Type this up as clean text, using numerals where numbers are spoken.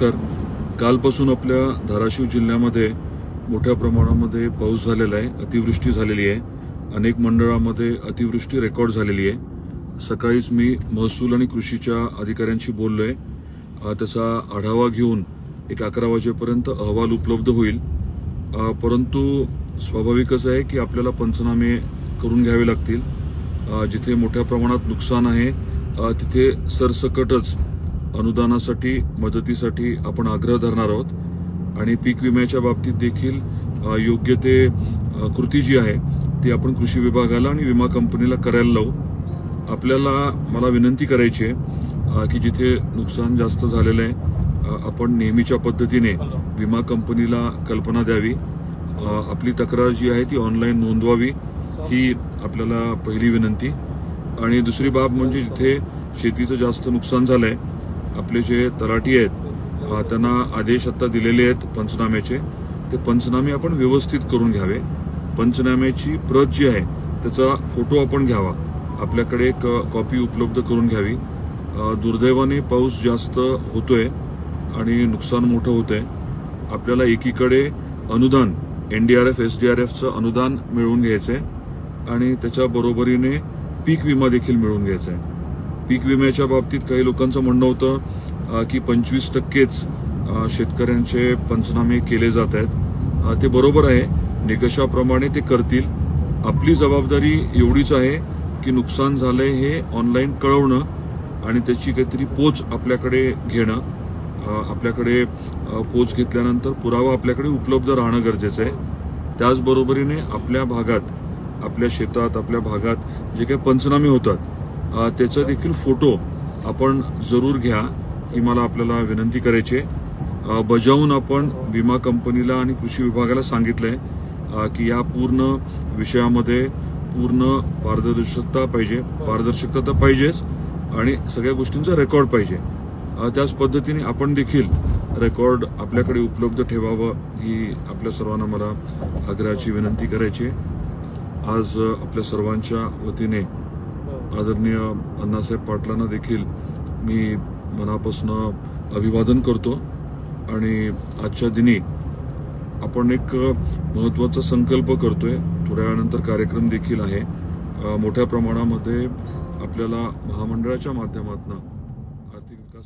नमस्कार। कालपासून आपल्या धाराशिव जिल्ह्यामध्ये मोठ्या प्रमाणामध्ये पाऊस झालेला आहे, अतिवृष्टी झालेली आहे। अनेक मंडळामध्ये अतिवृष्टी रेकॉर्ड झालेली आहे। सकाळीच मी महसूल आणि कृषीच्या अधिकाऱ्यांशी बोललोय। त्याचा आढावा घेऊन 11 वाजेपर्यंत अहवाल उपलब्ध होईल। परंतु स्वाभाविकच आहे की आपल्याला पंचनामे करून घ्यावे लागतील। जिथे मोठ्या प्रमाणात नुकसान आहे तिथे सरसकटच अनुदानासाठी मदतीसाठी आपण आग्रह धरणार आहोत आणि पीक विम्याच्या बाबतीत देखील योग्य ते कृती जी आहे ती आपण कृषी विभागाला आणि विमा कंपनीला करायला लावू। आपल्याला मला विनंती करायची आहे की जिथे नुकसान जास्त झालेलं आहे आपण नेहमीच्या पद्धतीने विमा कंपनीला कल्पना द्यावी। आपली तक्रार जी आहे ती ऑनलाईन नोंदवावी ही आपल्याला पहिली विनंती। आणि दुसरी बाब म्हणजे जिथे शेतीचं जास्त नुकसान झालंय आपले जे तलाठी आहेत त्यांना आदेश आता दिलेले आहेत पंचनाम्याचे, ते पंचनामे आपण व्यवस्थित करून घ्यावे। पंचनाम्याची प्रत जी आहे त्याचा फोटो आपण घ्यावा, आपल्याकडे एक कॉपी उपलब्ध करून घ्यावी। दुर्दैवाने पाऊस जास्त होतोय आणि नुकसान मोठं होतंय। आपल्याला एकीकडे अनुदान NDRF SDRFचं अनुदान मिळवून घ्यायचंय आणि त्याच्या बरोबरीने पीक विमा देखील मिळवून घ्यायचा आहे। पीक विम्याच्या बाबतीत काही लोकांचं म्हणणं होतं की 25%च शेतकऱ्यांचे पंचनामे केले जात आहेत। ते बरोबर आहे, निकषाप्रमाणे ते करतील। आपली जबाबदारी एवढीच आहे की नुकसान झालंय हे ऑनलाईन कळवणं आणि त्याची काहीतरी पोच आपल्याकडे घेणं। आपल्याकडे पोच घेतल्यानंतर पुरावा आपल्याकडे उपलब्ध राहणं गरजेचं आहे। त्याचबरोबरीने आपल्या भागात आपल्या शेतात आपल्या भागात जे काही पंचनामे होतात त्याचा देखील फोटो आपण जरूर घ्या ही मला आपल्याला विनंती करायची आहे। बजावून आपण विमा कंपनीला आणि कृषी विभागाला सांगितलंय की या पूर्ण विषयामध्ये पूर्ण पारदर्शकता पाहिजे। पारदर्शकता तर पाहिजेच आणि सगळ्या गोष्टींचा रेकॉर्ड पाहिजे। त्याच पद्धतीने आपण देखील रेकॉर्ड आपल्याकडे उपलब्ध ठेवावं ही आपल्या सर्वांना मला आग्रहाची विनंती करायची आहे। आज आपल्या सर्वांच्या वतीने आदरणीय अण्णासाहेब पाटलांना देखील मी मनापासून अभिवादन करतो आणि आजच्या दिनी आपण एक महत्त्वाचा संकल्प करतोय। थोड्या वेळानंतर कार्यक्रम देखील आहे। मोठ्या प्रमाणामध्ये आपल्याला महामंडळाच्या माध्यमातून आर्थिक विकास